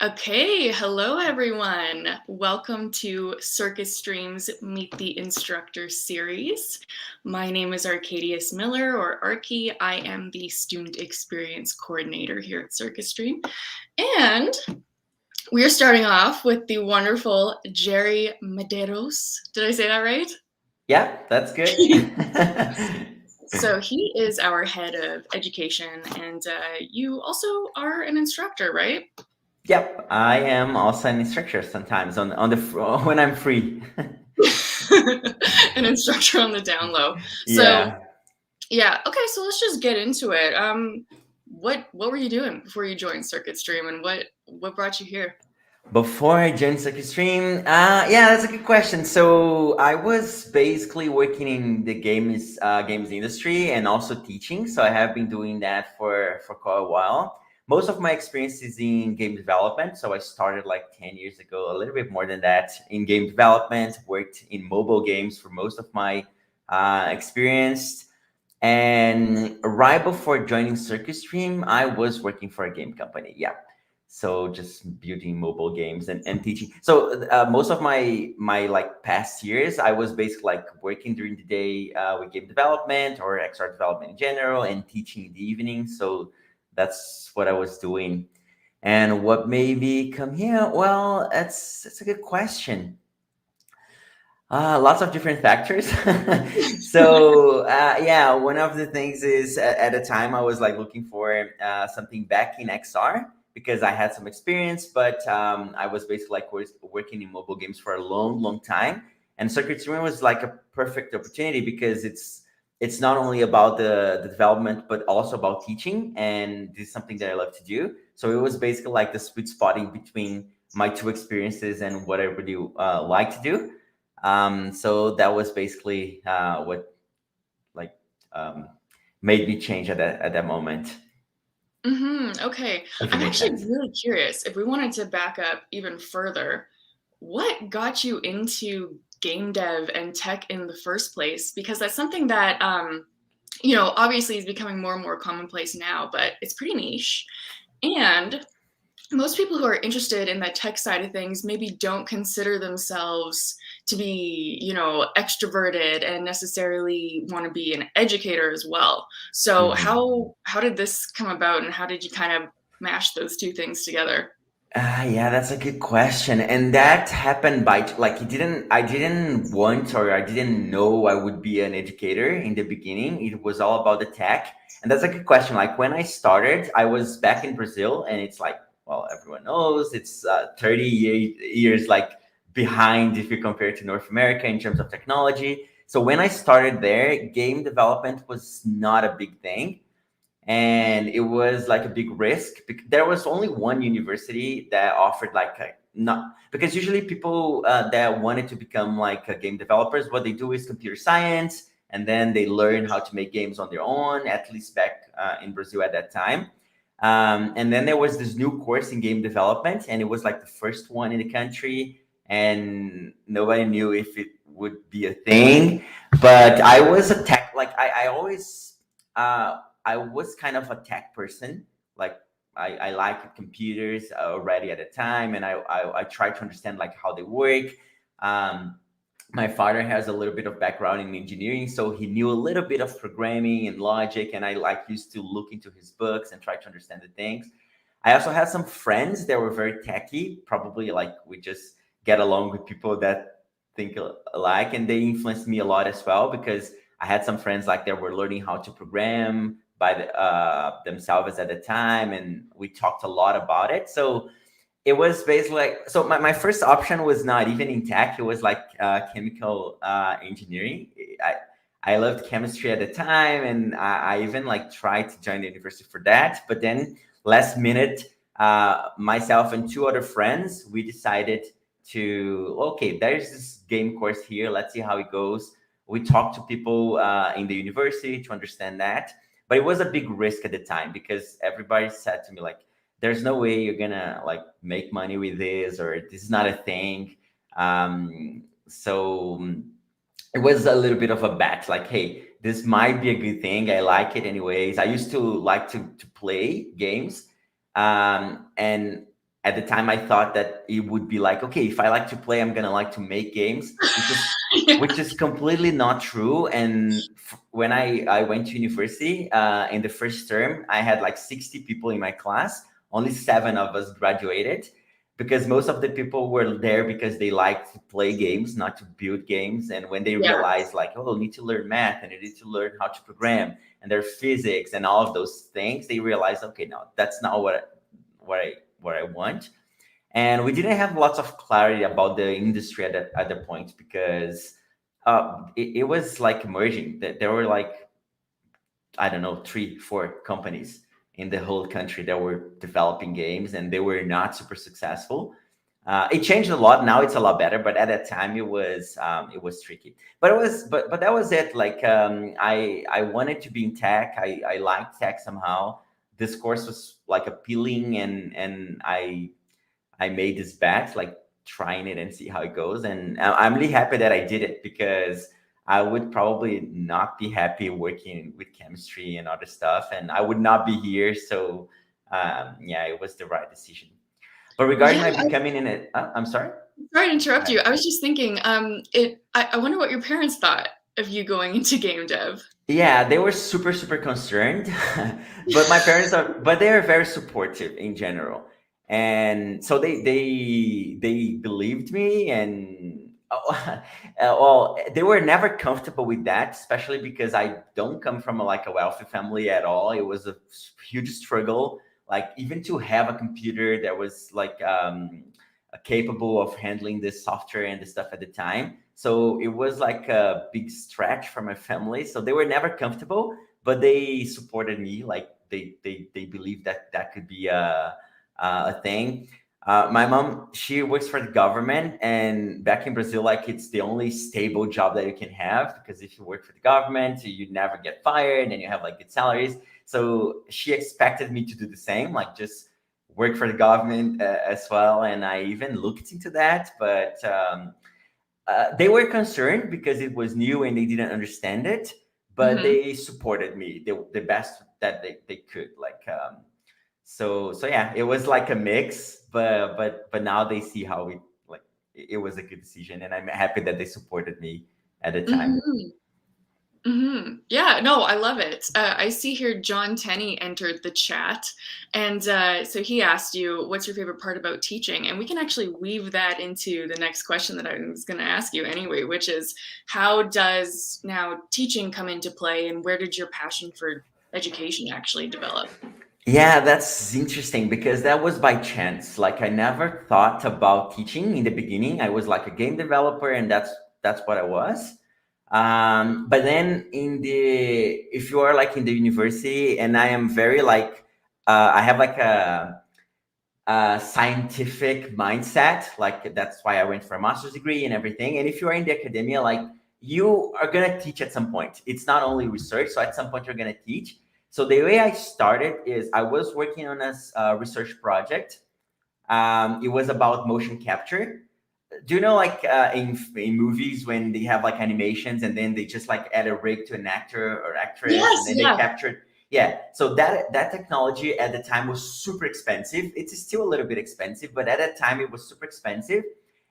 Okay, hello everyone. Welcome to Circus Stream's Meet the Instructor series. My name is Arcadius Miller, or Arky. I am the Student Experience Coordinator here at Circus Stream. And we are starting off with the wonderful Jerry Medeiros. Did I say that right? Yeah, that's good. So he is our head of education, and you also are an instructor, right? Yep, I am also an instructor sometimes when I'm free. An instructor on the down low. So Yeah. yeah, okay, so let's just get into it. What were you doing before you joined Circuit Stream, and what brought you here? Before I joined Circuit Stream, yeah, that's a good question. So I was basically working in the games industry and also teaching. So I have been doing that for quite a while. Most of my experience is in game development. So I started like 10 years ago, a little bit more than that, in game development. Worked in mobile games for most of my experience. And right before joining Circuit Stream, I was working for a game company. Yeah, so just building mobile games and teaching. So most of my like past years, I was basically like working during the day with game development or XR development in general, and teaching in the evening. So that's what I was doing. And what made me come here? Well, that's a good question. Lots of different factors. So yeah, one of the things is at the time I was like looking for something back in XR because I had some experience, but I was basically like working in mobile games for a long time, and Circuit Stream was like a perfect opportunity because it's not only about the development but also about teaching, and this is something that I love to do. So it was basically like the sweet spotting between my two experiences and what I really like to do. So that was basically what like um, made me change at that moment, Okay. if it I'm makes actually sense. really curious if we wanted to back up even further, what got you into game dev and tech in the first place? Because that's something that obviously is becoming more and more commonplace now, but it's pretty niche. And most people who are interested in that tech side of things maybe don't consider themselves to be, extroverted and necessarily want to be an educator as well. So Mhm. how did this come about, and how did you kind of mash those two things together? Yeah, that's a good question. And that happened by like I didn't want or I didn't know I would be an educator in the beginning. It was all about the tech. And that's a good question. Like when I started, I was back in Brazil, and it's like, well, everyone knows it's 30 years like behind if you compare to North America in terms of technology. So when I started there, game development was not a big thing, and it was like a big risk. There was only one university that offered like a not, because usually people that wanted to become like game developers, what they do is computer science, and then they learn how to make games on their own, at least back in Brazil at that time. And then there was this new course in game development, and it was like the first one in the country, and nobody knew if it would be a thing. But I was a tech, like I always I was kind of a tech person. Like I liked computers already at the time, and I tried to understand like how they work. Um, my father has a little bit of background in engineering, so he knew a little bit of programming and logic, and I like used to look into his books and try to understand the things. I also had some friends that were very techy, probably like we just get along with people that think alike, and they influenced me a lot as well because I had some friends like that were learning how to program by themselves at the time, and we talked a lot about it. So it was basically like, so my first option was not even in tech. It was like chemical engineering. I loved chemistry at the time, and I even like tried to join the university for that. But then last minute, myself and two other friends, we decided to, okay, there's this game course here. Let's see how it goes. We talked to people in the university to understand that, but it was a big risk at the time because everybody said to me like, there's no way you're gonna like make money with this, or this is not a thing. So it was a little bit of a bet, like, hey, this might be a good thing. I like it anyways. I used to like to play games, and at the time I thought that it would be like, okay, if I like to play, I'm gonna like to make games, Yeah. which is completely not true. And when I went to university, in the first term, I had like 60 people in my class. Only seven of us graduated, because most of the people were there because they like to play games, not to build games. And when they Yeah. realized like, oh, I need to learn math and I need to learn how to program and their physics and all of those things, they realized, okay, no, that's not what I want. And we didn't have lots of clarity about the industry at the point, because it was like emerging. That there were like, I don't know, 3 4 companies in the whole country that were developing games, and they were not super successful. It changed a lot. Now it's a lot better, but at that time it was tricky. But it was but that was it. Like, I wanted to be in tech. I liked tech somehow. This course was like appealing, and I made this bet, like trying it and see how it goes. And I'm really happy that I did it, because I would probably not be happy working with chemistry and other stuff, and I would not be here. So, yeah, it was the right decision. But regarding Yeah. my becoming in it, I'm sorry. Sorry to Go interrupt you. ahead. I was just thinking, I wonder what your parents thought of you going into game dev. Yeah, they were super, super concerned, but my parents are, but they are very supportive in general, and so they believed me, and well, they were never comfortable with that, especially because I don't come from like a wealthy family at all. It was a huge struggle, like even to have a computer that was like, capable of handling this software and the stuff at the time. So it was like a big stretch for my family. So they were never comfortable, but they supported me. Like they believed that that could be a thing. My mom, she works for the government, and back in Brazil, like it's the only stable job that you can have, because if you work for the government, you never get fired and you have like good salaries. So she expected me to do the same, like just work for the government as well. And I even looked into that, but they were concerned because it was new and they didn't understand it, but Hmm. they supported me the best that they could. Like, so yeah, it was like a mix, but now they see how it was a good decision, and I'm happy that they supported me at the time. Hmm. Hmm. Yeah, no, I love it. I see here John Tenney entered the chat, and so he asked you, "What's your favorite part about teaching?" And we can actually weave that into the next question that I was going to ask you anyway, which is, how does now teaching come into play, and where did your passion for education actually develop? Yeah, that's interesting, because that was by chance. Like, I never thought about teaching in the beginning. I was like a game developer, and that's what I was. But then if you are like in the university, and I am very like, I have like a scientific mindset. Like, that's why I went for a master's degree and everything. And if you are in the academia, like, you are gonna teach at some point. It's not only research. So at some point you're gonna teach. So the way I started is I was working on a research project. It was about motion capture. Do you know, like, in movies, when they have like animations and then they just like add a rig to an actor or actress, and Yes, then they yeah. capture? Yeah, so that technology at the time was super expensive. It's still a little bit expensive, but at that time it was super expensive.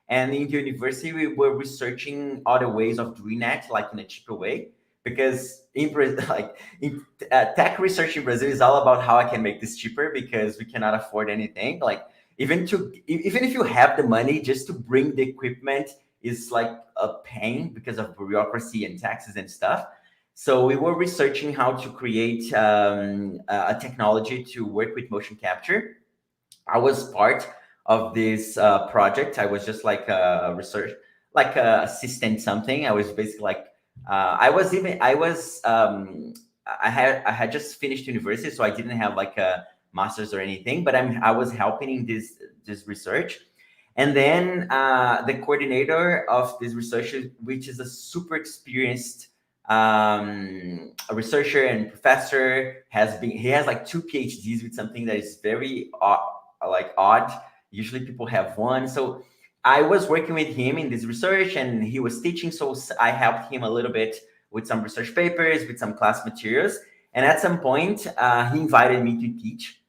And in the university we were researching other ways of doing that, like in a cheaper way, because in like in tech research in Brazil is all about how I can make this cheaper, because we cannot afford anything. Like, even if you have the money, just to bring the equipment is like a pain because of bureaucracy and taxes and stuff. So we were researching how to create a technology to work with motion capture. I was part of this project. I was just like a research, like a assistant something. I was basically like, I had just finished university, so I didn't have like a master's or anything. But I was helping in this research. And then the coordinator of this research, which is a super experienced a researcher and professor, he has like 2 PhDs with something that is very like odd. Usually people have one. So I was working with him in this research, and he was teaching. So I helped him a little bit with some research papers, with some class materials. And at some point, he invited me to teach.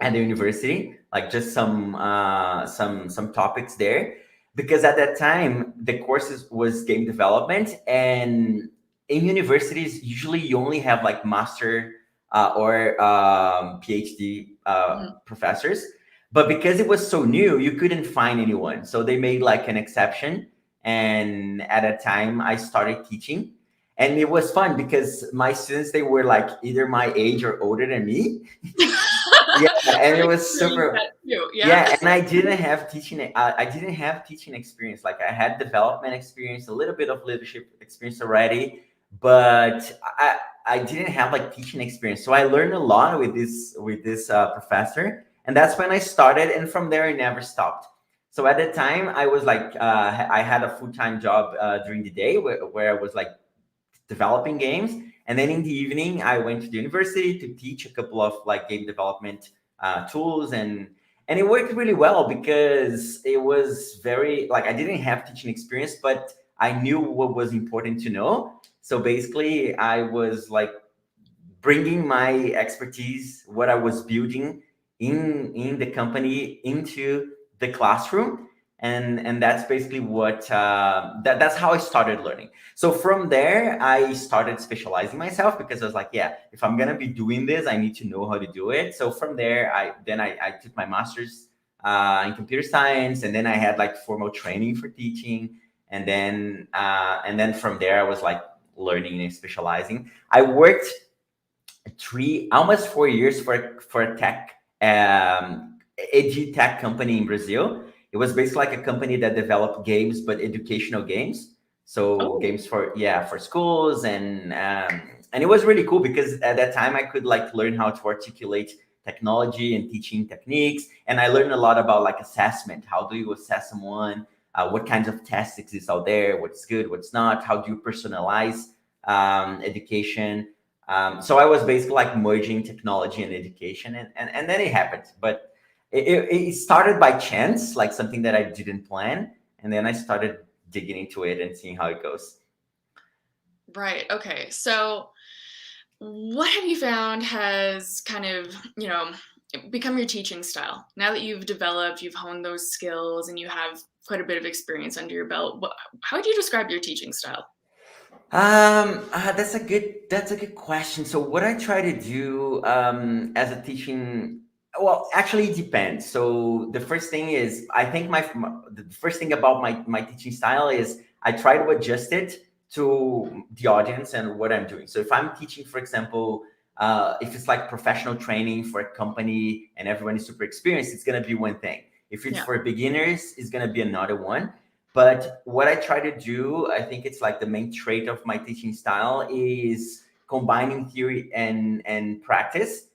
at the university, like just some topics there, because at that time the courses was game development, and in universities usually you only have like master or PhD Mhm. professors, but because it was so new, you couldn't find anyone, so they made like an exception. And at a time I started teaching, and it was fun because my students, they were like either my age or older than me. Yeah, and I've it was experienced super. that too. Yeah. Yeah, and I didn't have teaching. I didn't have teaching experience. Like I had development experience, a little bit of leadership experience already, but I didn't have like teaching experience. So I learned a lot with this professor, and that's when I started. And from there, I never stopped. So at the time, I was like, I had a full time job during the day where I was like developing games. And then in the evening, I went to the university to teach a couple of like game development tools, and it worked really well because it was very like I didn't have teaching experience, but I knew what was important to know. So basically, I was like bringing my expertise, what I was building in the company, into the classroom, and that's basically what that's how I started learning. So from there, I started specializing myself because I was like, yeah, if I'm gonna be doing this, I need to know how to do it. So from there, I took my master's in computer science, and then I had like formal training for teaching, and then from there, I was like learning and specializing. I worked 4 years for a tech tech company in Brazil. It was basically like a company that developed games, but educational games. So Oh, games for, yeah, for schools, and it was really cool because at that time I could like learn how to articulate technology and teaching techniques, and I learned a lot about like assessment. How do you assess someone? What kinds of tests exist out there? What's good? What's not? How do you personalize education? So I was basically like merging technology and education, and then it happened. But it started by chance, like something that I didn't plan, and then I started digging into it and seeing how it goes. right. Okay. So, what have you found has kind of, become your teaching style? Now that you've developed, you've honed those skills, and you have quite a bit of experience under your belt, how would you describe your teaching style? That's a good question. So what I try to do as a teaching, well, actually it depends. So the first thing is, I think the first thing about my teaching style is I try to adjust it to the audience and what I'm doing. So if I'm teaching, for example, if it's like professional training for a company and everyone is super experienced, it's gonna be one thing. If it's Yeah. for beginners, it's gonna be another one. But what I try to do, I think it's like the main trait of my teaching style is combining theory and practice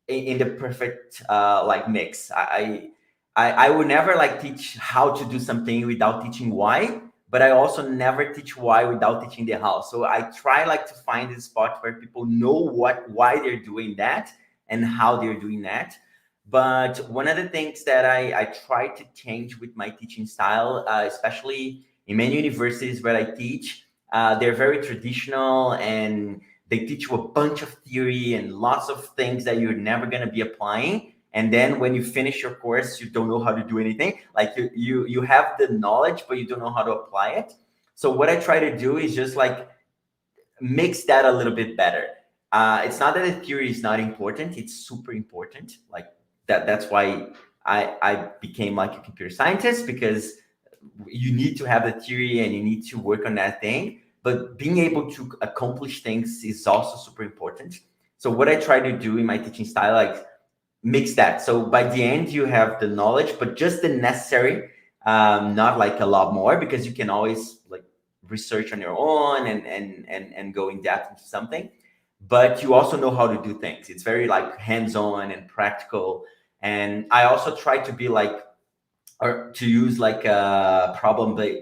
in the perfect like mix. I would never like teach how to do something without teaching why, but I also never teach why without teaching the how. So I try like to find a spot where people know why they're doing that and how they're doing that. But one of the things that I try to change with my teaching style, especially in many universities where I teach, they're very traditional, and they teach you a bunch of theory and lots of things that you're never going to be applying. And then when you finish your course, you don't know how to do anything. Like you have the knowledge, but you don't know how to apply it. So what I try to do is just like mix that a little bit better. It's not that the theory is not important; it's super important. Like that's why I became like a computer scientist, because you need to have the theory and you need to work on that thing. But being able to accomplish things is also super important. So what I try to do in my teaching style, like mix that. So by the end, you have the knowledge, but just the necessary, not like a lot more, because you can always like research on your own and go in depth into something. But you also know how to do things. It's very like hands-on and practical. And I also try to be like, or to use like a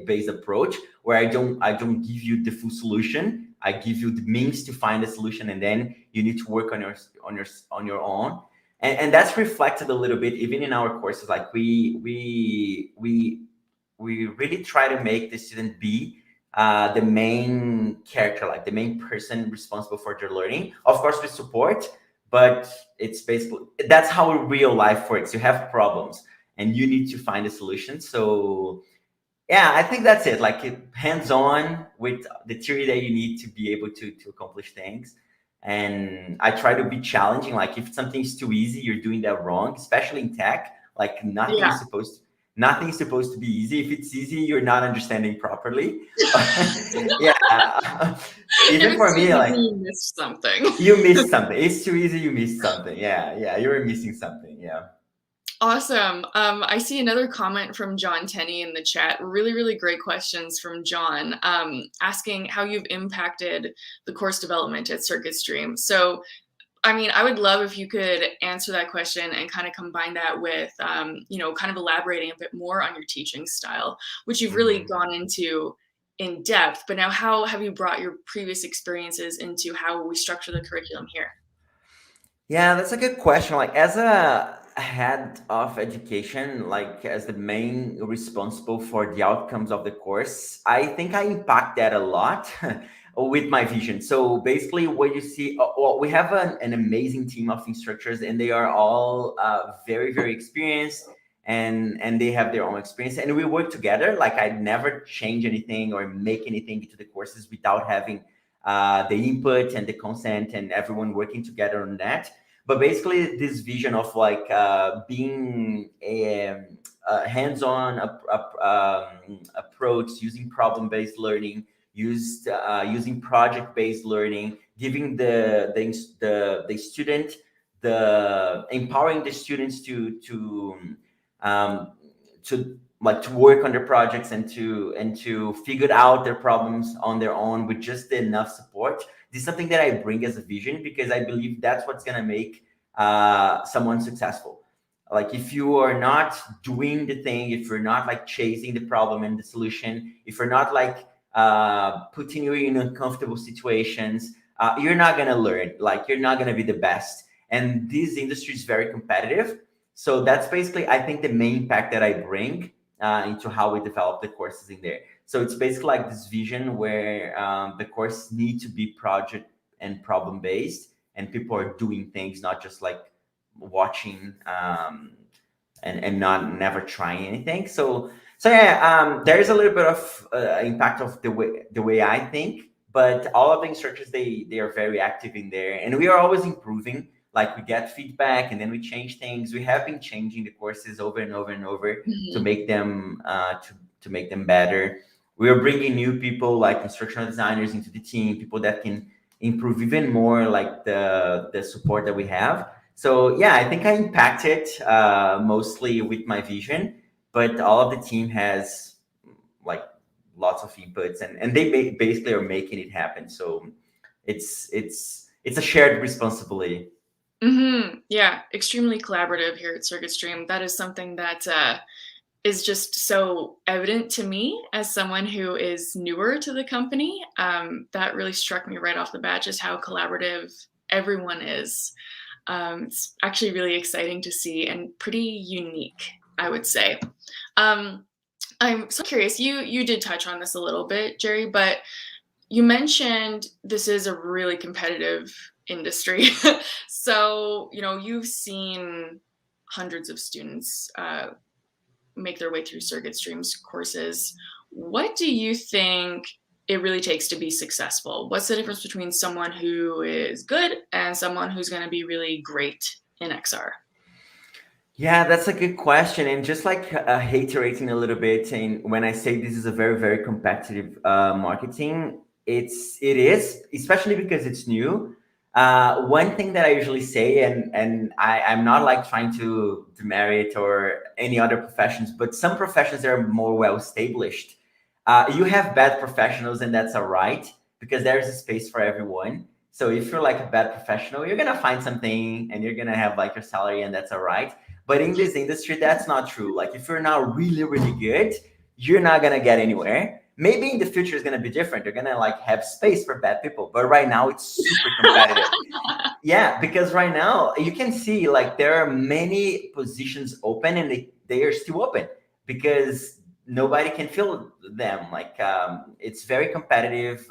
based approach, where I don't give you the full solution. I give you the means to find a solution, and then you need to work on your own. And that's reflected a little bit even in our courses. Like we really try to make the student be the main character, like the main person responsible for their learning. Of course, with support, but it's basically that's how real life works. You have problems and you need to find a solution. So yeah, I think that's it. Like hands on with the theory that you need to be able to accomplish things. And I try to be challenging. Like if something's too easy, you're doing that wrong, especially in tech. Like Yeah. nothing's supposed to be easy. If it's easy, you're not understanding properly. Yeah. If Even it's for too me, easy, like you missed something. you missed something. It's too easy, you missed something. Yeah, yeah, you're missing something. Yeah. Awesome. I see another comment from John Tenney in the chat. Really, really great questions from John, asking how you've impacted the course development at Circuit Stream. So, I mean, I would love if you could answer that question and kind of combine that with, kind of elaborating a bit more on your teaching style, which you've really Mhm. gone into in depth. But now, how have you brought your previous experiences into how we structure the curriculum here? Yeah, that's a good question. Like, as a head of education, like as the main responsible for the outcomes of the course, I think I impact that a lot with my vision. So basically, what you see, well, we have an amazing team of instructors, and they are all very, very experienced, and they have their own experience, and we work together. Like, I never change anything or make anything into the courses without having the input and the consent and everyone working together on that. But basically this vision of like being a hands-on approach, using problem-based learning, using project-based learning, giving the student, the empowering the students um, to like to work on their projects and to figure out their problems on their own with just enough support. This is something that I bring as a vision because I believe that's what's going to make someone successful. Like if you are not doing the thing, if you're not like chasing the problem and the solution, if you're not like putting you in uncomfortable situations, you're not going to learn. Like you're not going to be the best. And this industry is very competitive. So that's basically, I think, the main impact that I bring into how we develop the courses in there. So it's basically like this vision where the course need to be project and problem based, and people are doing things, not just like watching and not never trying anything. So yeah, there is a little bit of impact of the way I think, but all of the instructors they are very active in there, and we are always improving. Like we get feedback and then we change things. We have been changing the courses over and over and over to Mhm. make them to make them better. We are bringing new people like instructional designers into the team, people that can improve even more like the support that we have. So yeah, I think I impacted mostly with my vision, but all of the team has like lots of inputs, and they basically are making it happen. So it's a shared responsibility. Yeah, extremely collaborative here at Circuit Stream. That is something that is just so evident to me as someone who is newer to the company. That really struck me right off the bat, just how collaborative everyone is. It's actually really exciting to see and pretty unique, I would say. Um, I'm so curious. You did touch on this a little bit, Jerry, but you mentioned this is a really competitive industry. So, you've seen hundreds of students make their way through Circuit Stream's courses. What do you think it really takes to be successful? What's the difference between someone who is good and someone who's going to be really great in XR? Yeah, that's a good question. And just like reiterating a little bit, and when I say this is a very, very competitive marketing, it is, especially because it's new. One thing that I usually say, and I'm not like trying to demerit or any other professions, but some professions that are more well established. You have bad professionals, and that's all right because there is a space for everyone. So if you're like a bad professional, you're gonna find something, and you're gonna have like your salary, and that's all right. But in this industry, that's not true. Like if you're not really, really good, you're not gonna get anywhere. Maybe in the future it's gonna be different. You're gonna like have space for bad people. But right now it's super competitive. Yeah, because right now you can see like there are many positions open and they are still open because nobody can fill them. Like it's very competitive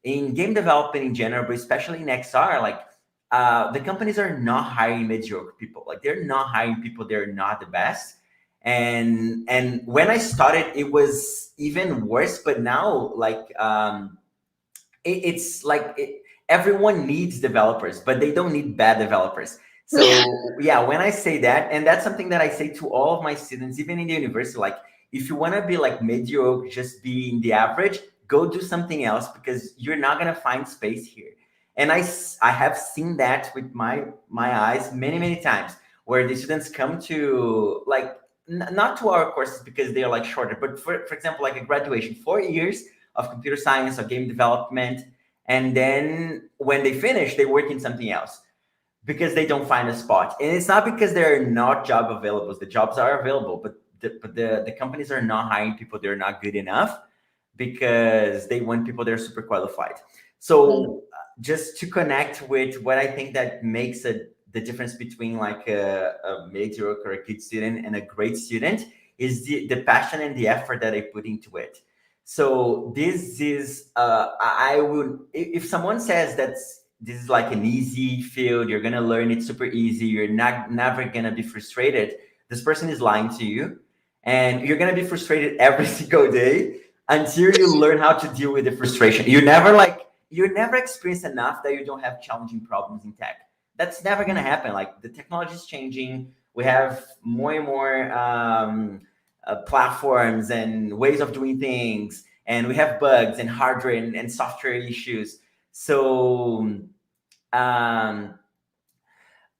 in game development in general, but especially in XR. Like the companies are not hiring mediocre people. Like they're not hiring people, they're not the best. And when I started, it was even worse. But now, like it's like everyone needs developers, but they don't need bad developers. So yeah, when I say that, and that's something that I say to all of my students, even in the university, like if you want to be like mediocre, just be in the average, go do something else because you're not going to find space here. And I have seen that with my eyes many times, where the students come to like not to our courses because they are like shorter, but for example, like a graduation, 4 years of computer science or game development, and then when they finish, they work in something else because they don't find a spot. And it's not because there are not job available. The jobs are available, but the companies are not hiring people. They're not good enough because they want people that are super qualified. So just to connect with what I think that makes the difference between like a mediocre or a good student and a great student is the passion and the effort that I put into it. So this is I would, if someone says that this is like an easy field, you're gonna learn it super easy, you're not never gonna be frustrated, this person is lying to you, and you're gonna be frustrated every single day until you learn how to deal with the frustration. You're never experienced enough that you don't have challenging problems in tech. That's never gonna happen. Like the technology is changing, we have more and more platforms and ways of doing things, and we have bugs and hardware and software issues. So um,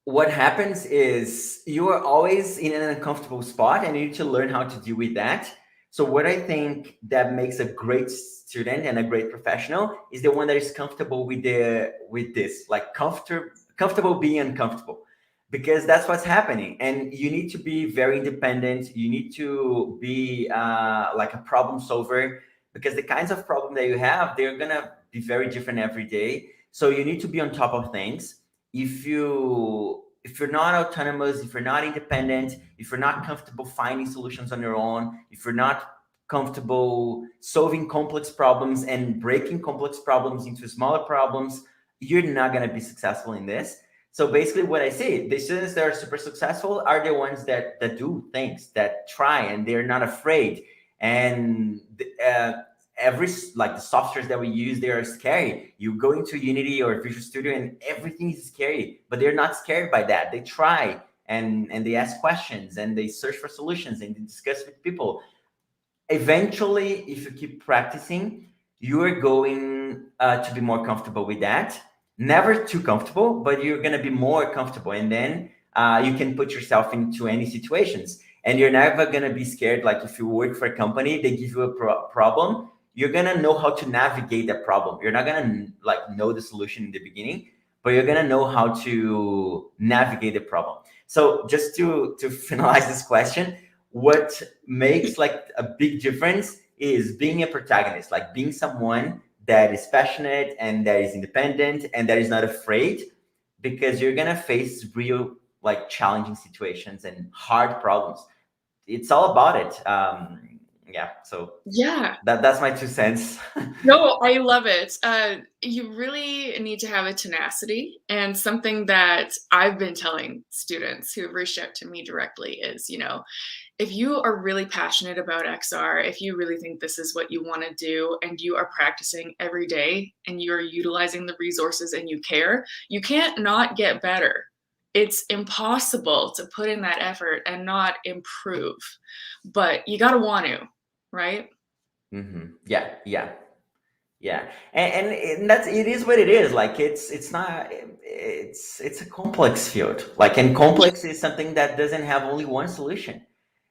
what happens is you are always in an uncomfortable spot and you need to learn how to deal with that. So what I think that makes a great student and a great professional is the one that is comfortable with this, like comfortable being uncomfortable, because that's what's happening. And you need to be very independent. You need to be like a problem solver, because the kinds of problem that you have, they're gonna be very different every day. So you need to be on top of things. If you're not autonomous, if you're not independent, if you're not comfortable finding solutions on your own, if you're not comfortable solving complex problems and breaking complex problems into smaller problems, you're not going to be successful in this. So basically what I say, the students that are super successful are the ones that do things, that try, and they're not afraid. And every, like the softwares that we use, they are scary. You go into Unity or Visual Studio and everything is scary, but they're not scared by that. They try, and they ask questions and they search for solutions and they discuss with people. Eventually, if you keep practicing, you are going to be more comfortable with that. Never too comfortable, but you're going to be more comfortable, and then you can put yourself into any situations, and you're never going to be scared. Like if you work for a company, they give you a problem, you're going to know how to navigate that problem. You're not going to like know the solution in the beginning, but you're going to know how to navigate the problem. So just to finalize this question, what makes like a big difference is being a protagonist, like being someone that is passionate and that is independent and that is not afraid, because you're gonna face real like challenging situations and hard problems. It's all about it. Yeah, so Yeah. that's my 2 cents. No, I love it. You really need to have a tenacity, and something that I've been telling students who have reached out to me directly is, if you are really passionate about XR, if you really think this is what you want to do and you are practicing every day and you're utilizing the resources and you care, you can't not get better. It's impossible to put in that effort and not improve, but you got to want to, right? Yeah, yeah, and that's, it is what it is. Like it's not, it's a complex field. Like, and complex is something that doesn't have only one solution.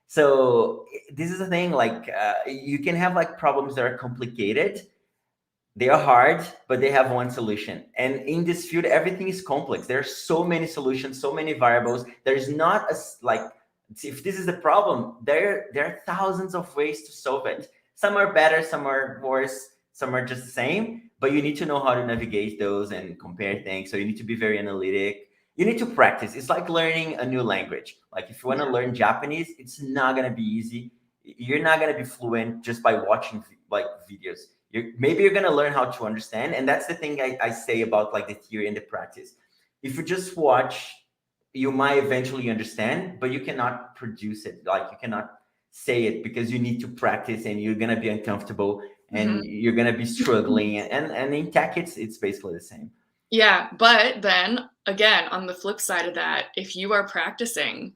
So this is the thing. Like you can have like problems that are complicated, they are hard, but they have one solution. And in this field, everything is complex. There are so many solutions, so many variables. There's not a like, if this is the problem, there are thousands of ways to solve it. Some are better, some are worse, some are just the same. But you need to know how to navigate those and compare things. So you need to be very analytic. You need to practice. It's like learning a new language. Like if you want to Yeah. learn Japanese, it's not gonna be easy. You're not gonna be fluent just by watching like videos. Maybe you're going to learn how to understand, and that's the thing I say about like the theory and the practice. if you just watch, you might eventually understand, but you cannot produce it. Like you cannot say it because you need to practice and you're gonna be uncomfortable and Mhm. you're gonna be struggling. And in tech, it's basically the same. Yeah, but then again, on the flip side of that, if you are practicing,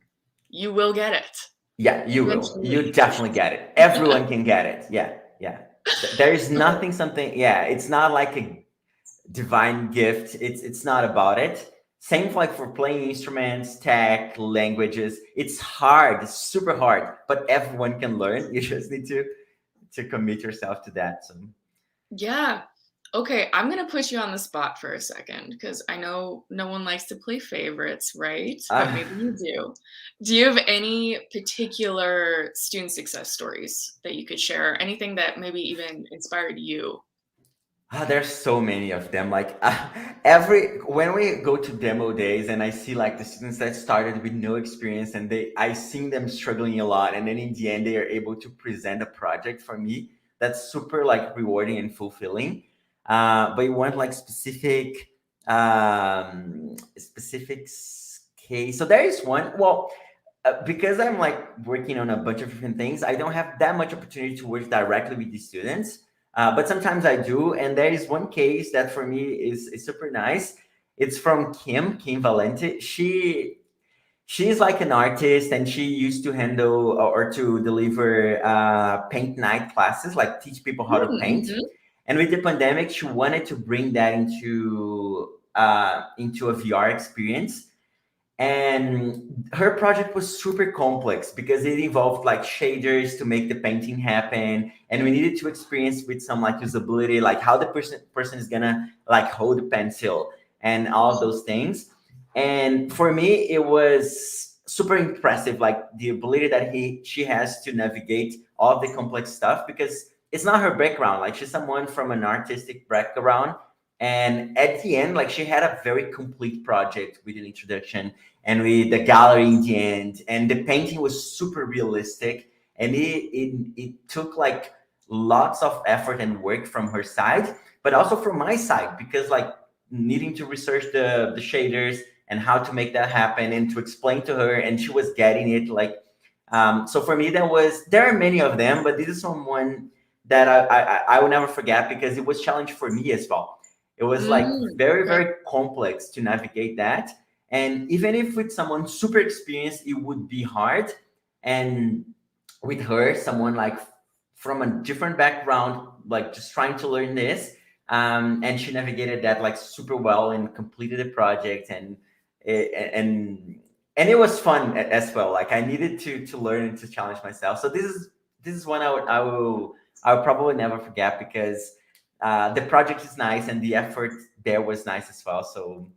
you will get it Yeah, you will. You eventually. definitely get it. Everyone can get it. Yeah, yeah. There is Okay. nothing something. Yeah, it's not like a divine gift. It's not about it. Same like for playing instruments, tech, languages. It's hard. It's super hard, but everyone can learn. You just need to commit yourself to that. So, Yeah. Okay, I'm gonna put you on the spot for a second because I know no one likes to play favorites, right? But uh, maybe you do. Do you have any particular student success stories that you could share? Anything that maybe even inspired you? there's so many of them. Like every when we go to demo days, and I see like the students that started with no experience, and I seen them struggling a lot, and then in the end they are able to present a project for me. That's super like rewarding and fulfilling. But you want like specifics case. So there is one. Well, because I'm like working on a bunch of different things, I don't have that much opportunity to work directly with the students. But sometimes I do, and there is one case that for me is super nice. It's from Kim Valente. She's like an artist, and she used to handle or to deliver paint night classes, like teach people how to paint. Mm-hmm. And with the pandemic, she wanted to bring that into a VR experience, and her project was super complex because it involved like shaders to make the painting happen, and we needed to experience with some like usability, like how the person is gonna like hold the pencil and all of those things. And for me it was super impressive, like the ability that he she has to navigate all of the complex stuff, because it's not her background. Like she's someone from an artistic background, and at the end like she had a very complete project with an introduction and with the gallery in the end, and the painting was super realistic, and it took like lots of effort and work from her side, but also from my side, because like needing to research the shaders and how to make that happen and to explain to her, and she was getting it like so for me there are many of them, but this is someone that I will never forget because it was challenge for me as well. It was like Mm, very okay. very complex to navigate that, and even if with someone super experienced, it would be hard. And with her, someone like from a different background, like just trying to learn this, and she navigated that like super well and completed the project, and and it was fun as well. Like I needed to learn and to challenge myself. So this is one I will probably never forget, because the project is nice and the effort there was nice as well. So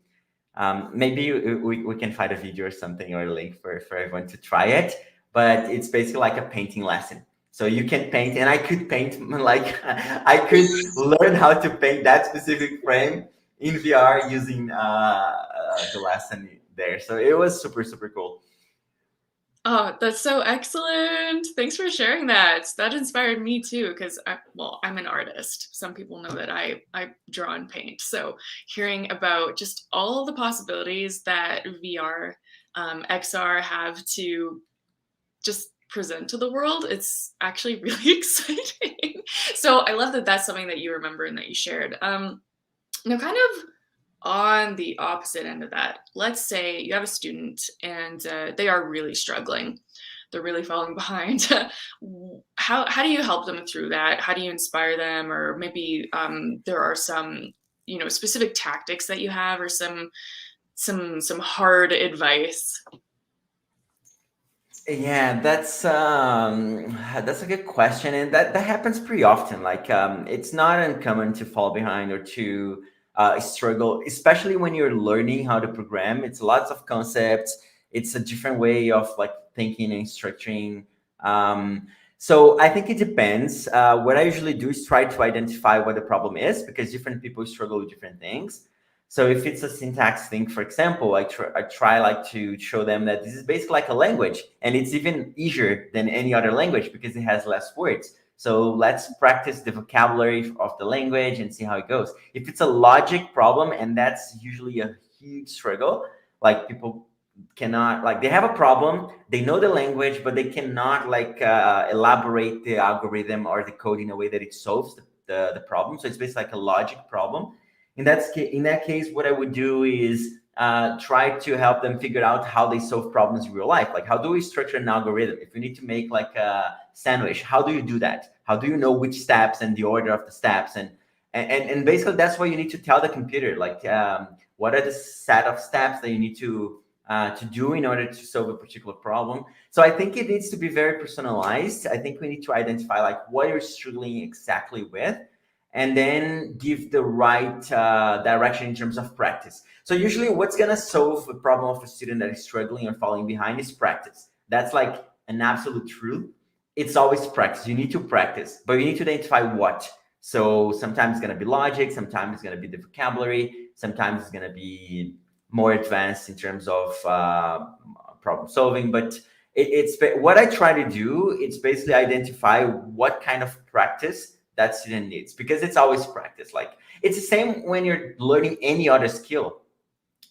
maybe we can find a video or something or a link for everyone to try it. But it's basically like a painting lesson. So you can paint, and I could paint like I could learn how to paint that specific frame in VR using the lesson there. So it was super super cool. Oh, that's so excellent. Thanks for sharing that. That inspired me too, because well, I'm an artist. Some people know that I draw and paint. So hearing about just all the possibilities that VR, XR have to just present to the world, it's actually really exciting. So I love that that's something that you remember and that you shared. Now, kind of on the opposite end of that, let's say you have a student and they are really struggling. They're really falling behind. How do you help them through that? How do you inspire them? Or maybe there are some specific tactics that you have, or some hard advice. Yeah, that's a good question, and that happens pretty often. Like, it's not uncommon to fall behind or to struggle, especially when you're learning how to program. It's lots of concepts. It's a different way of like thinking and structuring. So I think it depends. What I usually do is try to identify what the problem is, because different people struggle with different things. So if it's a syntax thing, for example, I try like to show them that this is basically like a language, and it's even easier than any other language because it has less words. So let's practice the vocabulary of the language and see how it goes. If it's a logic problem, and that's usually a huge struggle. Like people cannot, like, they have a problem, they know the language, but they cannot like elaborate the algorithm or the code in a way that it solves the problem. So it's basically like a logic problem. In that case, what I would do is try to help them figure out how they solve problems in real life. Like, how do we structure an algorithm? If you need to make like a sandwich, how do you do that? How do you know which steps and the order of the steps? And basically, that's what you need to tell the computer. Like, what are the set of steps that you need to do in order to solve a particular problem. So I think it needs to be very personalized. I think we need to identify like what you're struggling exactly with, and then give the right direction in terms of practice. So usually what's going to solve a problem of a student that is struggling or falling behind is practice. That's like an absolute truth. It's always practice. You need to practice, but you need to identify what. So sometimes it's going to be logic, sometimes it's going to be the vocabulary, sometimes it's going to be more advanced in terms of problem solving. But it's what I try to do. It's basically identify what kind of practice that student needs, because it's always practice. Like, it's the same when you're learning any other skill.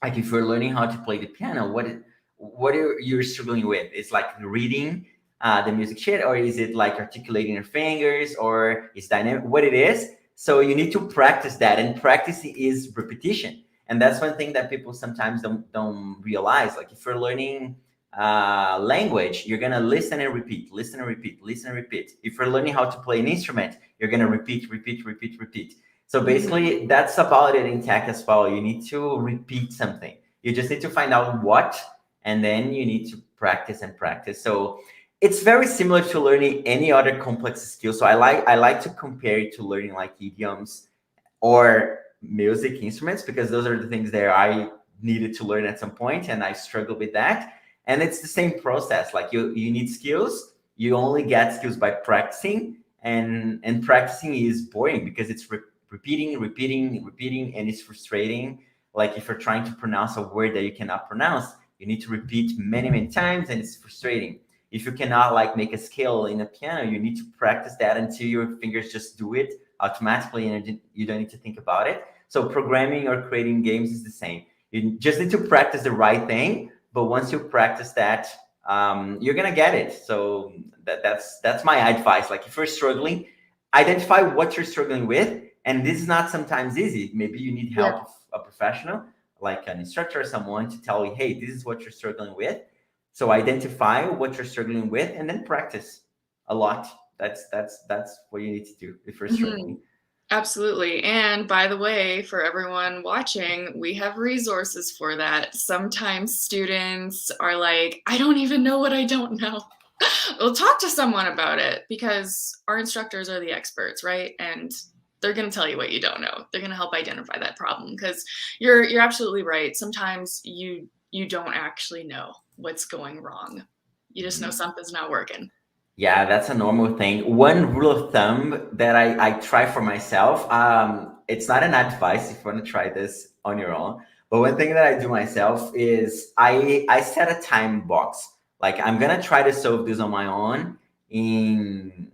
Like if you're learning how to play the piano, what are you struggling with? It's like reading the music sheet, or is it like articulating your fingers, or is dynamic, what it is. So you need to practice that, and practice is repetition. And that's one thing that people sometimes don't realize. Like if you're learning language, you're gonna listen and repeat, listen and repeat, listen and repeat. If you're learning how to play an instrument, you're gonna repeat, repeat, repeat, repeat. So basically, that's about it in tech as well. You need to repeat something. You just need to find out what, and then you need to practice and practice. So it's very similar to learning any other complex skill. So I like to compare it to learning like idioms or music instruments, because those are the things that I needed to learn at some point, and I struggled with that. And it's the same process. Like you need skills. You only get skills by practicing, and practicing is boring because it's repeating, repeating, repeating, and it's frustrating. Like if you're trying to pronounce a word that you cannot pronounce, you need to repeat many, many times, and it's frustrating. If you cannot like make a scale in a piano, you need to practice that until your fingers just do it automatically, and you don't need to think about it. So programming or creating games is the same. You just need to practice the right thing, but once you practice that, you're gonna get it. So that's my advice. Like if you're struggling, identify what you're struggling with, and this is not sometimes easy. Maybe you need help of a professional, like an instructor or someone, to tell you, hey, this is what you're struggling with. So identify what you're struggling with, and then practice a lot. That's what you need to do if you're struggling. Absolutely. And by the way, for everyone watching, we have resources for that. Sometimes students are like, I don't even know what I don't know. Well, talk to someone about it, because our instructors are the experts, right? And they're going to tell you what you don't know. They're going to help identify that problem, because you're absolutely right. Sometimes you don't actually know what's going wrong. You just know something's not working. Yeah, that's a normal thing. One rule of thumb that I try for myself, it's not an advice if you want to try this on your own, but one thing that I do myself is I set a time box. Like I'm gonna try to solve this on my own in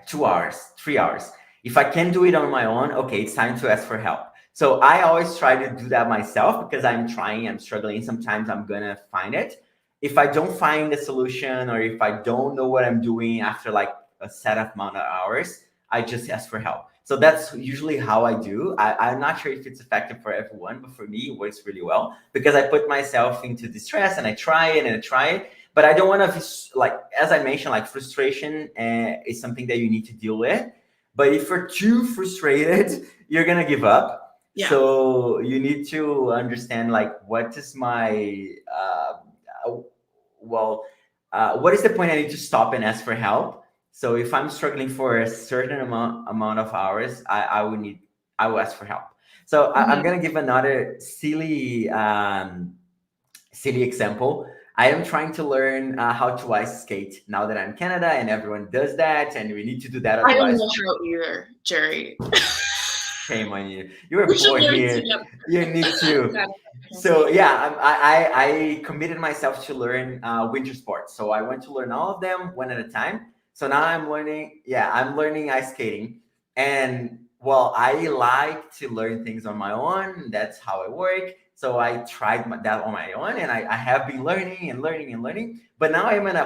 2 hours, 3 hours. If I can do it on my own, okay, it's time to ask for help. So I always try to do that myself, because I'm trying, I'm struggling. Sometimes I'm gonna find it. If I don't find the solution, or if I don't know what I'm doing after like a set amount of hours, I just ask for help. So that's usually how I do. I'm not sure if it's effective for everyone, but for me, it works really well, because I put myself into distress and I try it and I try it. But I don't want to, like, as I mentioned, like frustration is something that you need to deal with. But if you're too frustrated, you're going to give up. Yeah. So you need to understand, like, what is my, what is the point I need to stop and ask for help? So if I'm struggling for a certain amount of hours, I will ask for help. So I'm going to give another silly example. I am trying to learn how to ice skate now that I'm in Canada, and everyone does that, and we need to do that. I don't Otherwise, know how either, Jerry. shame on you. You were We should born learn here. together. You need to. So yeah, I committed myself to learn winter sports. So I went to learn all of them one at a time. So now I'm learning. Yeah, I'm learning ice skating, and well, I like to learn things on my own. That's how I work. So I tried that on my own, and I have been learning and learning and learning. But now I'm at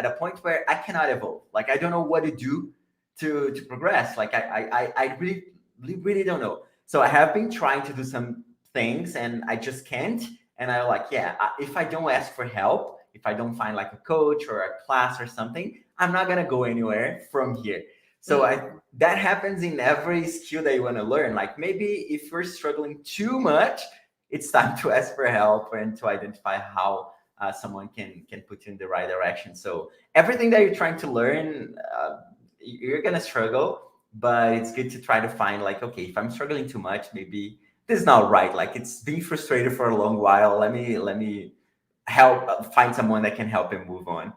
a point where I cannot evolve. Like I don't know what to do to progress. Like I really don't know. So I have been trying to do some things, and I just can't. And I like, yeah, if I don't ask for help, if I don't find like a coach or a class or something, I'm not gonna go anywhere from here. So Mm. I that happens in every skill that you want to learn. Like maybe if you're struggling too much, it's time to ask for help and to identify how someone can put you in the right direction. So everything that you're trying to learn, you're gonna struggle, but it's good to try to find like, okay, if I'm struggling too much, maybe this is not right. Like it's being frustrated for a long while. Let me help find someone that can help him move on.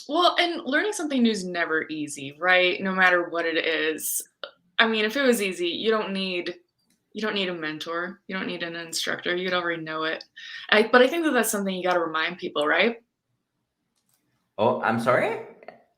Well, and learning something new is never easy, right? No matter what it is. I mean, if it was easy, you don't need a mentor, you don't need an instructor, you'd already know it. But I think that that's something you got to remind people, right? Oh, I'm sorry.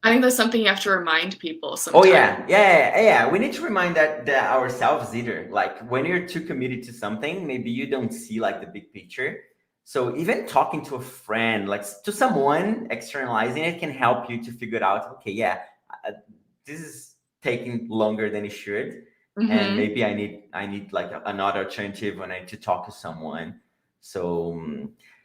I think that's something you have to remind people Oh sometimes. yeah. We need to remind that ourselves either. Like when you're too committed to something, maybe you don't see like the big picture. So even talking to a friend, like to someone, externalizing it can help you to figure it out. Okay, yeah, uh, this is taking longer than it should, and Hmm. maybe I need like another alternative when I need to talk to someone. So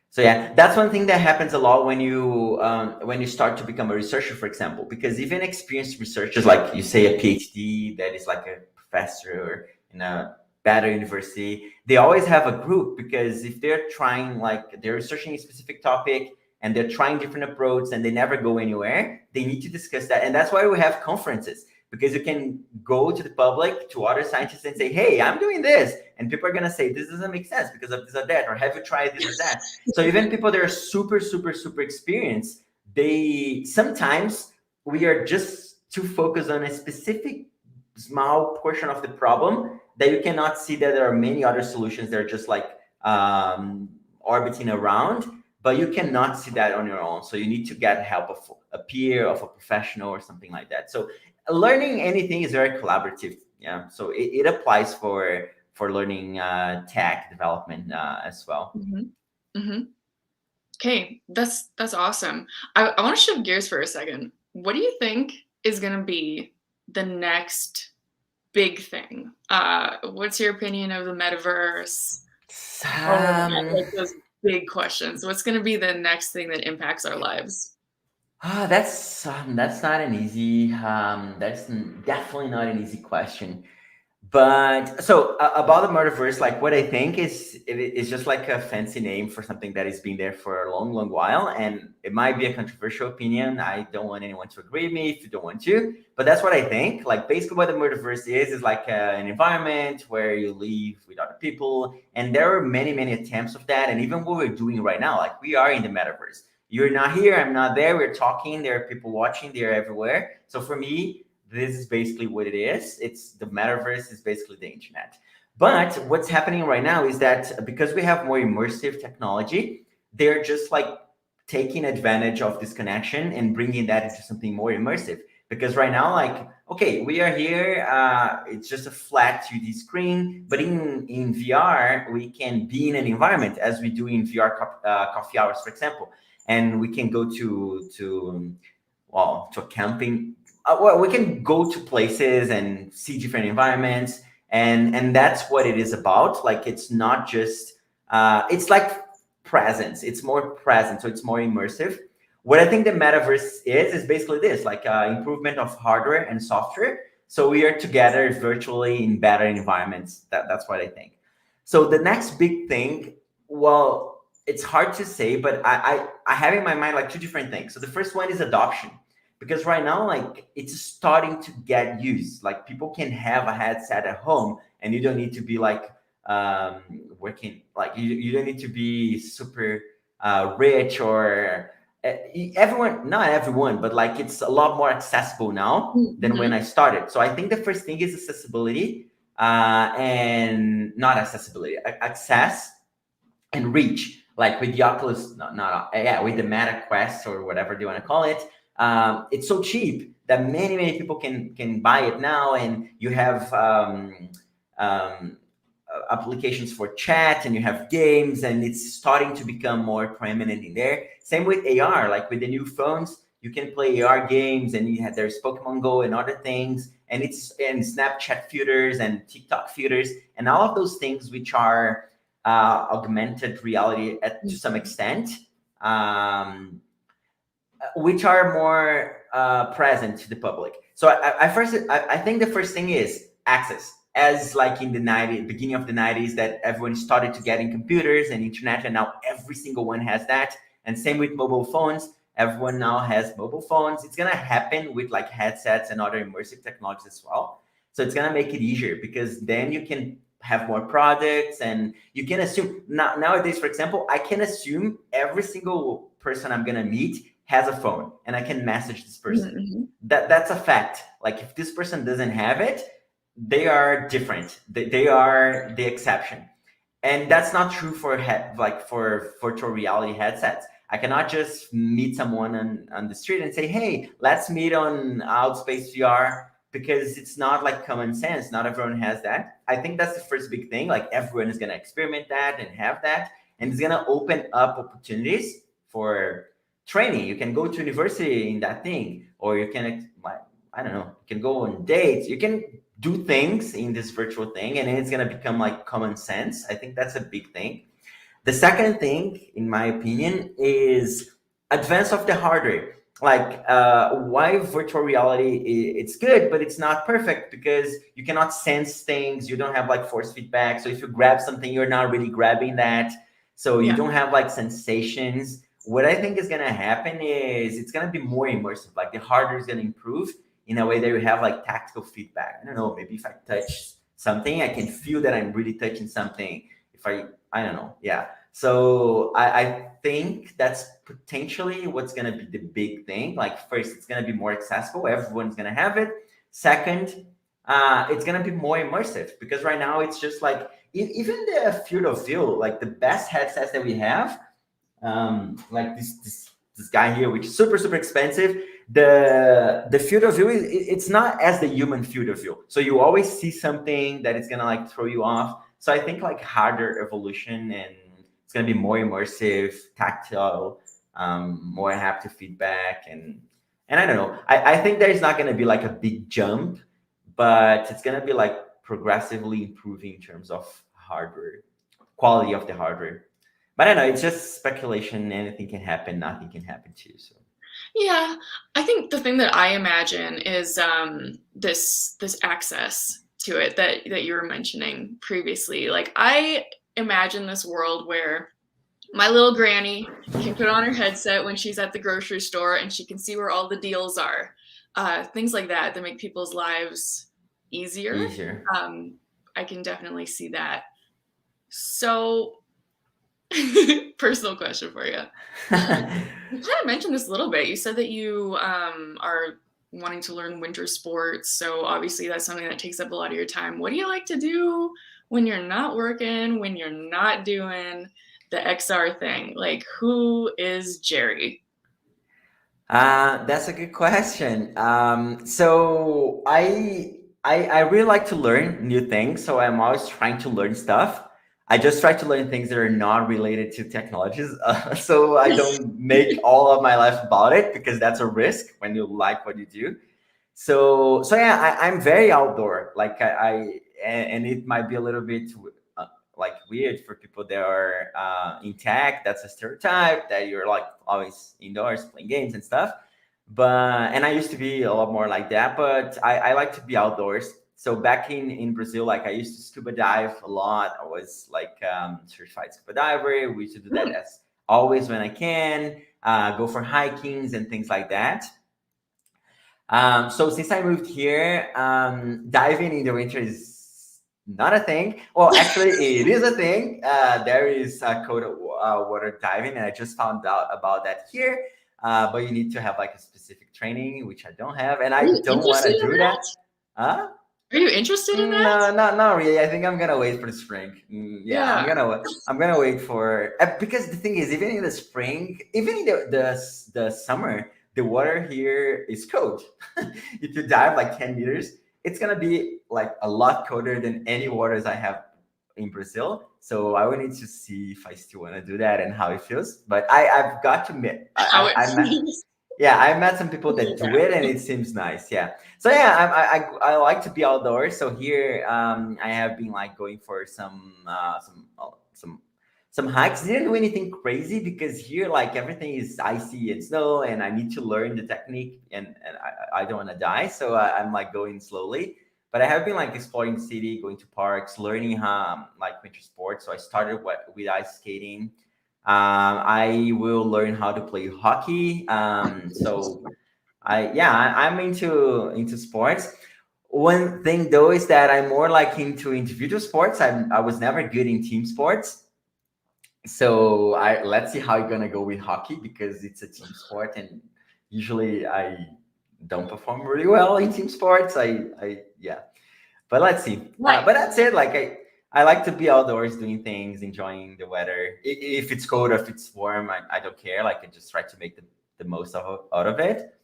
so yeah, that's one thing that happens a lot when you start to become a researcher, for example, because even experienced researchers, like you say, a PhD that is like a professor in a better university, they always have a group because if they're trying, like they're researching a specific topic and they're trying different approaches and they never go anywhere, they need to discuss that, and that's why we have conferences because you can go to the public, to other scientists, and say, hey, I'm doing this, and people are going to say this doesn't make sense because of this or that, or have you tried this or that. So even people that are super super experienced, they sometimes, we are just too focused on a specific small portion of the problem that you cannot see that there are many other solutions that are just like orbiting around, but you cannot see that on your own. So you need to get help of a peer, of a professional, or something like that. So learning anything is very collaborative. Yeah, so it applies for learning tech development as well. Hmm. Hmm. Okay, that's awesome. I want to shift gears for a second. What do you think is going to be the next big thing? What's your opinion of the metaverse? All of that, Um, like those big questions. What's going to be the next thing that impacts our lives? that's not an easy. Definitely not an easy question. But so about the metaverse, like what I think is it is just like a fancy name for something that has been there for a long while, and it might be a controversial opinion. I don't want anyone to agree with me if you don't want to, but that's what I think. Like basically, what the metaverse is like an environment where you live with other people, and there are many attempts of that, and even what we're doing right now, like we are in the metaverse. You're not here, I'm not there. We're talking. There are people watching. They're everywhere. So for me, this is basically what it is. It's the metaverse is basically the internet. But what's happening right now is that because we have more immersive technology, they're just like taking advantage of this connection and bringing that into something more immersive. Because right now, like, okay, we are here. It's just a flat 2D screen, but in VR, we can be in an environment as we do in VR coffee hours, for example, and we can go to a camping. Well, we can go to places and see different environments, and that's what it is about. Like it's not just it's like presence. It's more present, so it's more immersive. What I think the metaverse is basically this, like improvement of hardware and software. So we are together virtually in better environments. That's what I think. So the next big thing, well, it's hard to say, but I have in my mind like two different things. So the first one is adoption, because right now like it's starting to get used. Like people can have a headset at home, and you don't need to be like um, working. Like you don't need to be super rich or everyone. Not everyone, but like it's a lot more accessible now than when Mhm. I started. So I think the first thing is accessibility, and not accessibility, access and reach, like with the Oculus, not yeah, with the Meta Quest or whatever they want to call it. It's so cheap that many people can buy it now, and you have um, applications for chat, and you have games, and it's starting to become more prominent in there. Same with AR, like with the new phones, you can play AR games, and there's Pokemon Go and other things, and it's and Snapchat filters and TikTok filters, and all of those things which are augmented reality to some extent, um, which are more present to the public. So I think the first thing is access. As like in the beginning of the 90s, that everyone started to get in computers and internet, and now every single one has that. And same with mobile phones. Everyone now has mobile phones. It's gonna happen with like headsets and other immersive technologies as well. So it's gonna make it easier, because then you can have more products, and you can assume nowadays, for example, I can assume every single person I'm gonna meet has a phone, and I can message this person. Mm-hmm. That's a fact. Like if this person doesn't have it, they are different. They are the exception. And that's not true for for virtual reality headsets. I cannot just meet someone on the street and say, hey, let's meet on Outspace VR, because it's not like common sense. Not everyone has that. I think that's the first big thing. Like everyone is going to experiment that and have that. And it's going to open up opportunities for training. You can go to university in that thing, or you can, I don't know, you can go on dates. You can do things in this virtual thing, and then it's going to become like common sense. I think that's a big thing. The second thing, in my opinion, is advance of the hardware. Like why virtual reality, it's good, but it's not perfect, because you cannot sense things. You don't have like force feedback. So if you grab something, you're not really grabbing that. So you don't have like sensations. What I think is going to happen is it's going to be more immersive. Like the hardware is going to improve in a way that you have like tactical feedback. I don't know, maybe if I touch something, I can feel that I'm really touching something. If I don't know. Yeah. So I think that's potentially what's going to be the big thing. Like first, it's going to be more accessible. Everyone's going to have it. Second, it's going to be more immersive, because right now it's just like, even the field of view, like the best headsets that we have, like this guy here, which is super expensive. The field of view, it's not as the human field of view. So you always see something that is gonna like throw you off. So I think like harder evolution, and it's gonna be more immersive, tactile, more haptic feedback, and I don't know. I think there's not gonna be like a big jump, but it's gonna be like progressively improving in terms of hardware, quality of the hardware. But I don't know, it's just speculation. Anything can happen, nothing can happen too. So Yeah, I think the thing that I imagine is this access to it that you were mentioning previously. Like I imagine this world where my little granny can put on her headset when she's at the grocery store, and she can see where all the deals are. Things like that that make people's lives easier. easier. I can definitely see that. So, personal question for you. You kind of mentioned this a little bit. You said that you are wanting to learn winter sports. So obviously that's something that takes up a lot of your time. What do you like to do when you're not working, when you're not doing the XR thing? Like, who is Jerry? That's a good question. So I really like to learn new things. So I'm always trying to learn stuff. I just try to learn things that are not related to technologies, so I don't make all of my life about it, because that's a risk when you like what you do. So yeah, I'm very outdoor. Like and it might be a little bit like weird for people that are in tech. That's a stereotype that you're like always indoors playing games and stuff. But and I used to be a lot more like that. But I like to be outdoors. So back in Brazil, like I used to scuba dive a lot. I was like certified scuba diver. We used to do that as always when I can. Go for hikings and things like that. So since I moved here, diving in the winter is not a thing. Well, actually, it is a thing. There is cold water diving, and I just found out about that here. But you need to have like a specific training, which I don't have, and Are I you don't want interested to in do that? that. Huh? Are you interested in that? No, not really. I think I'm gonna wait for the spring. Yeah, Yeah. I'm gonna wait for because the thing is, even in the spring, even in the summer, the water here is cold. If you dive like 10 meters, it's gonna be like a lot colder than any waters I have in Brazil. So I will need to see if I still want to do that and how it feels. But I've got to admit, How it I met, feels. yeah, I met some people Okay, that do it and it seems nice. Yeah. So yeah, I like to be outdoors. So here, I have been like going for some hikes. Didn't do anything crazy because here like everything is icy and snow, and I need to learn the technique, and I don't want to die. So I'm like going slowly. But I have been like exploring the city, going to parks, learning like winter sports. So I started with ice skating. I will learn how to play hockey. So I'm into sports. One thing though is that I'm more like into individual sports. I was never good in team sports. So I let's see how it's gonna go with hockey because it's a team sport, and usually I don't perform really well in team sports. I yeah, but let's see. But nice. that's it. Like I like to be outdoors doing things, enjoying the weather. If it's cold or if it's warm, I don't care. Like I just try to make the most out of it.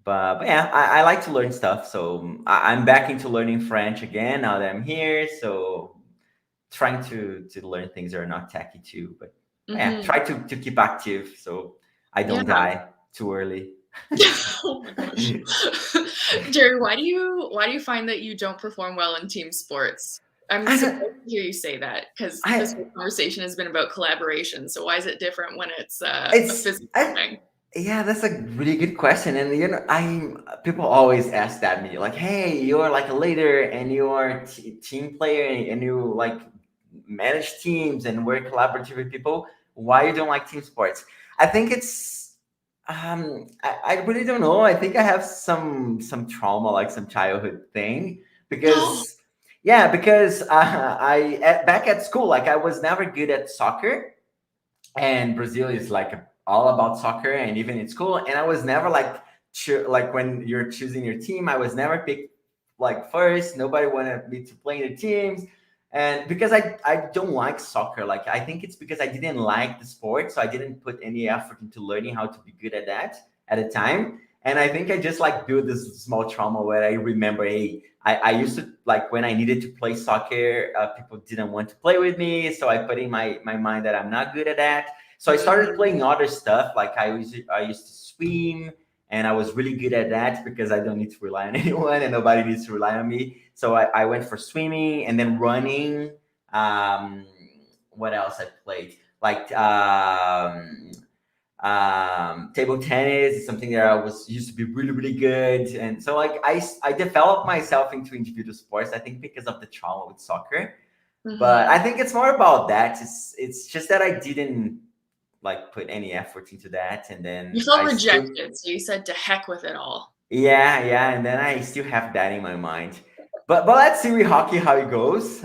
But yeah, I like to learn stuff. So I'm back into learning French again now that I'm here. So trying to learn things that are not tacky too. But yeah, Hmm. try to keep active so I Yeah. don't die too early. Oh my gosh. Jerry, why do you find that you don't perform well in team sports? I'm I surprised don't. to hear you say that because this I whole conversation has been about collaboration. So why is it different when it's a it's physical I thing? Yeah, that's a really good question. And I people always ask that me like, "Hey, you're like a leader and you're a team player and you like manage teams and work collaborative with people. Why you don't like team sports?" I think it's I really don't know. I think I have some trauma, like some childhood thing, No. because yeah, because back at school, like I was never good at soccer, and Brazil is like all about soccer and even in school. And I was never like like when you're choosing your team, I was never picked like first. Nobody wanted me to play in the teams, and because I don't like soccer. Like I think it's because I didn't like the sport, so I didn't put any effort into learning how to be good at that at the time. And I think I just like built this small trauma where I remember, hey, I used to like when I needed to play soccer, people didn't want to play with me. So I put in my mind that I'm not good at that. So I started Mhm. playing other stuff. Like I used to swim, and I was really good at that because I don't need to rely on anyone and nobody needs to rely on me. So I went for swimming and then running. Um, what else I played? Like table tennis is something that I was used to be really really good, and so like I developed myself into individual sports. I think because of the trauma with soccer, but I Mhm. think it's more about that. It's just that I didn't like put any effort into that, and You then felt I still rejected, so you said to heck with it all. yeah, and then I still have that in my mind. But let's see with hockey how it goes.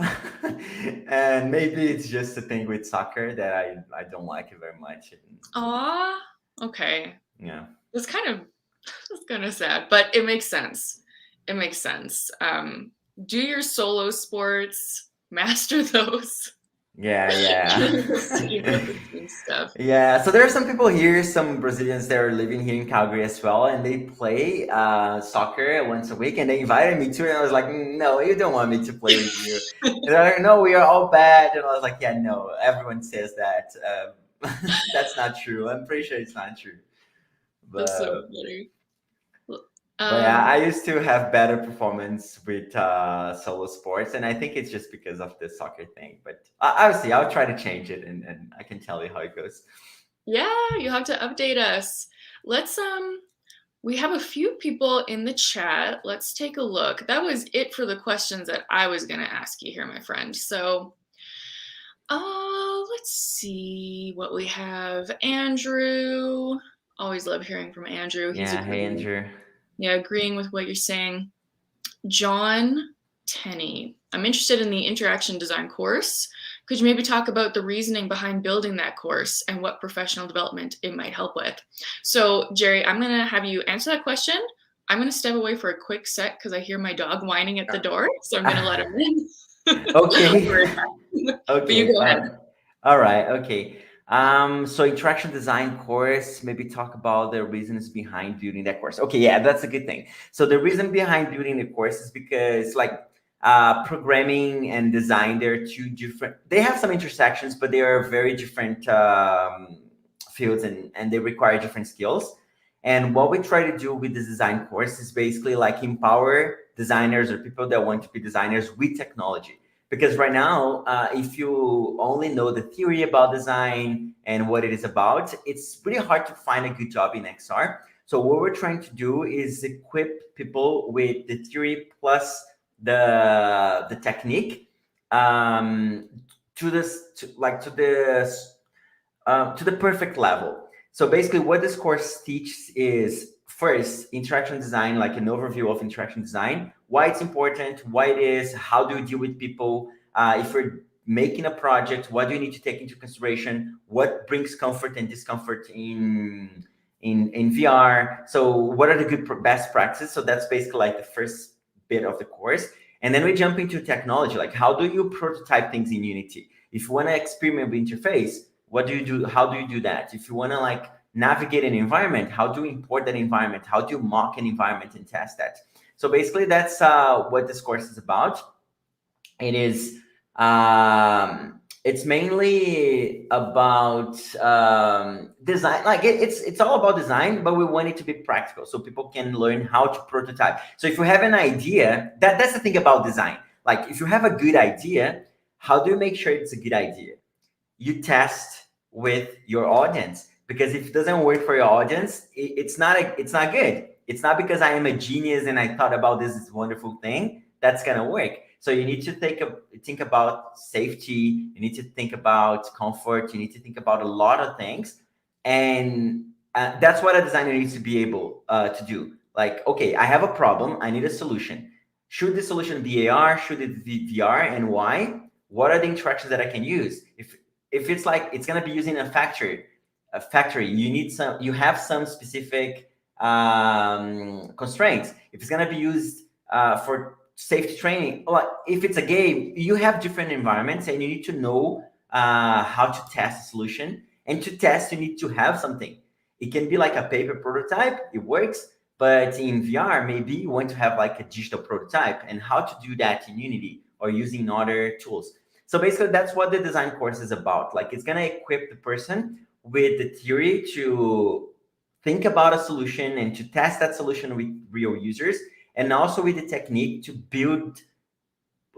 And maybe it's just a thing with soccer that I don't like it very much. And, Aw. Okay. yeah. That's kind of sad, but it makes sense. It makes sense. Do your solo sports, master those. Yeah, We'll see about yeah. the team stuff. Yeah, so there are some people here, some Brazilians that are living here in Calgary as well, and they play soccer once a week, and they invited me to, and I was like, no, you don't want me to play with you. And they're like, no, we are all bad, and I was like, yeah, no, everyone says that. That's not true. I'm pretty sure it's not true. That's so But funny. but yeah, Um, I used to have better performance with solo sports, and I think it's just because of the soccer thing. But I'll see. I'll try to change it, and I can tell you how it goes. yeah, you'll have to update us. Let's we have a few people in the chat. Let's take a look. That was it for the questions that I was going to ask you here, my friend. So, let's see what we have. Andrew. Always love hearing from Andrew. He's Yeah, hey agreeing. Andrew. Yeah, agreeing with what you're saying. John Tenney. I'm interested in the interaction design course. Could you maybe talk about the reasoning behind building that course and what professional development it might help with? So, Jerry, I'm going to have you answer that question. I'm going to step away for a quick sec because I hear my dog whining at the door. So I'm going to let him in. I'll be Okay. right back. But you Okay. go ahead. All right. Okay. So interaction design course, maybe talk about the reasons behind building that course. Okay, yeah, that's a good thing. So the reason behind building the course is because like Programming and design, they're two different. They have some intersections, but they are very different fields, and they require different skills. And what we try to do with this design course is basically like empower designers or people that want to be designers with technology. Because right now, if you only know the theory about design and what it is about, it's pretty hard to find a good job in XR. So what we're trying to do is equip people with the theory plus the technique, to this to the perfect level. So basically, what this course teaches is first interaction design, like an overview of interaction design, why it's important, why it is, how do you deal with people, if you're making a project, what do you need to take into consideration, what brings comfort and discomfort in VR. So what are the good best practices? So that's basically like the first bit of the course. And then we jump into technology, like how do you prototype things in Unity? If you want to experiment with interface, what do you do? How do you do that? If you want to like navigate an environment, how do you import that environment? How do you mock an environment and test that? So basically, that's what this course is about. It is it's mainly about design. Like it's all about design, but we want it to be practical so people can learn how to prototype. So if you have an idea, that's the thing about design. Like if you have a good idea, how do you make sure it's a good idea? You test with your audience, because if it doesn't work for your audience, it's not good. It's not because I am a genius and I thought about this wonderful thing that's gonna work. So you need to think about safety. You need to think about comfort. You need to think about a lot of things, and that's what a designer needs to be able to do. Like, okay, I have a problem. I need a solution. Should the solution be AR? Should it be VR? And why? What are the interactions that I can use? If it's like it's gonna be using a factory, you have some specific constraints. If it's gonna be used for safety training, or if it's a game, you have different environments, and you need to know how to test a solution. And to test, you need to have something. It can be like a paper prototype, it works, but in VR, maybe you want to have like a digital prototype, and how to do that in Unity or using other tools. So basically, that's what the design course is about. Like, it's gonna equip the person with the theory to think about a solution and to test that solution with real users, and also with the technique to build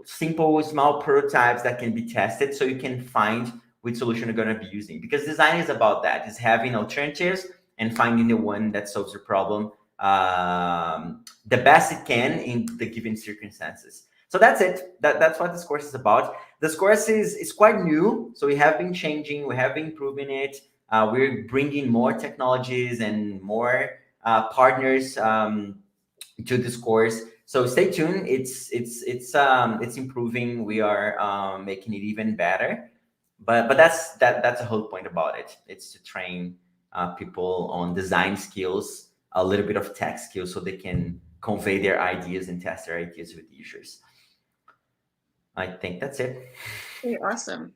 simple, small prototypes that can be tested, so you can find which solution you're going to be using. Because design is about that, is having alternatives and finding the one that solves your problem the best it can in the given circumstances. So that's it. That's what this course is about. This course is quite new, so we have been changing, we have been improving it. We're bringing more technologies and more partners to this course. So stay tuned. It's improving. We are making it even better. But that's the whole point about it. It's to train people on design skills, a little bit of tech skills, so they can convey their ideas and test their ideas with users. I think that's it. Okay, awesome.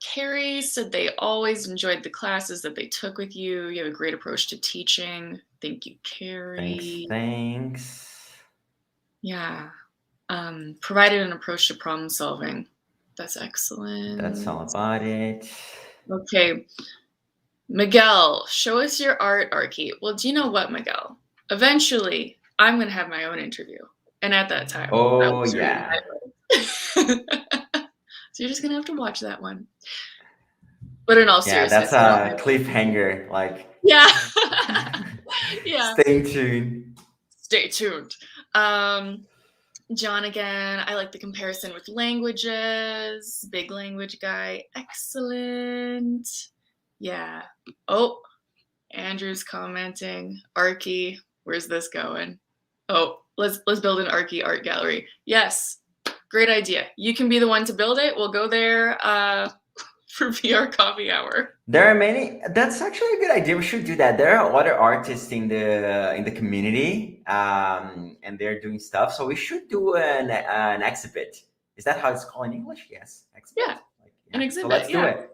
Carrie said they always enjoyed the classes that they took with you. You have a great approach to teaching. Thank you, Carrie. Thanks. Yeah. Provided an approach to problem solving. That's excellent. That's all about it. Okay. Miguel, show us your art, Archie. Well, do you know what, Miguel? Eventually, I'm going to have my own interview. And at that time, Oh, yeah. So you're just going to have to watch that one. But in all seriousness, that's a cliffhanger. Like, yeah. Yeah. Stay tuned. Stay tuned. John again. I like the comparison with languages. Big language guy. Excellent. Yeah. Oh, Andrew's commenting. Archie, where's this going? Oh, let's build an Archie art gallery. Yes. Great idea. You can be the one to build it. We'll go there for VR coffee hour. There are many. That's actually a good idea. We should do that. There are other artists in the community, and they're doing stuff. So we should do an exhibit. Is that how it's called in English? Yes, exhibit. Yeah, an exhibit. So let's do it.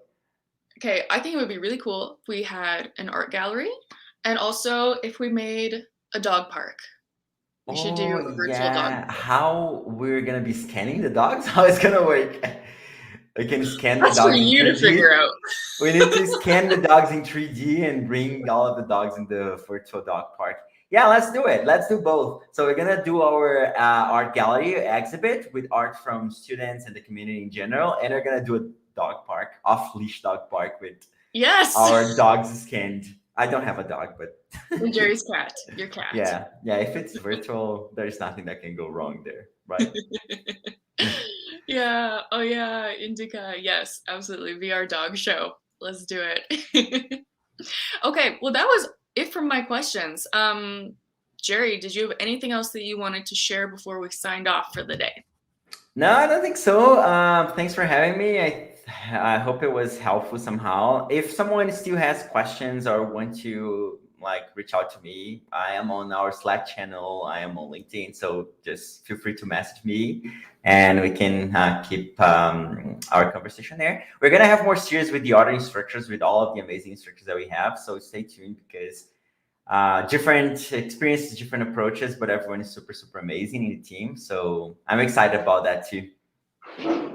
Okay, I think it would be really cool if we had an art gallery, and also if we made a dog park. We should do Oh a virtual dog yeah, show. how we're gonna be scanning the dogs? How it's gonna work? We can scan the That's for dogs in you to figure 3D. out. We need to scan the dogs in 3D and bring all of the dogs in the virtual dog park. Yeah, let's do it. Let's do both. So we're gonna do our art gallery exhibit with art from students and the community in general, and we're gonna do a dog park, off-leash dog park with Yes. our dogs scanned. I don't have a dog, but And Jerry's cat, your cat. yeah, yeah. If it's virtual, there's nothing that can go wrong there, right? Yeah. Oh yeah, Indica. Yes, absolutely. VR dog show. Let's do it. Okay, well that was it from my questions. Jerry, did you have anything else that you wanted to share before we signed off for the day? No, I don't think so. Thanks for having me. I hope it was helpful somehow. If someone still has questions or want to like reach out to me, I am on our Slack channel. I am on LinkedIn, so just feel free to message me, and we can keep our conversation there. We're gonna have more series with the other instructors, with all of the amazing instructors that we have. So stay tuned because different experiences, different approaches, but everyone is super, super amazing in the team. So I'm excited about that too.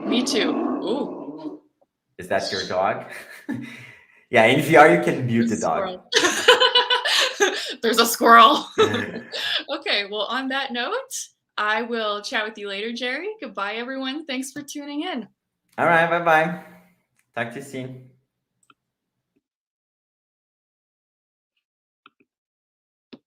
Me too. Ooh, Is that your dog? Yeah, in VR you can mute there's the a dog. squirrel. There's a squirrel. Okay, well, on that note, I will chat with you later, Jerry. Goodbye, everyone. Thanks for tuning in. All right, bye bye. Talk to you soon.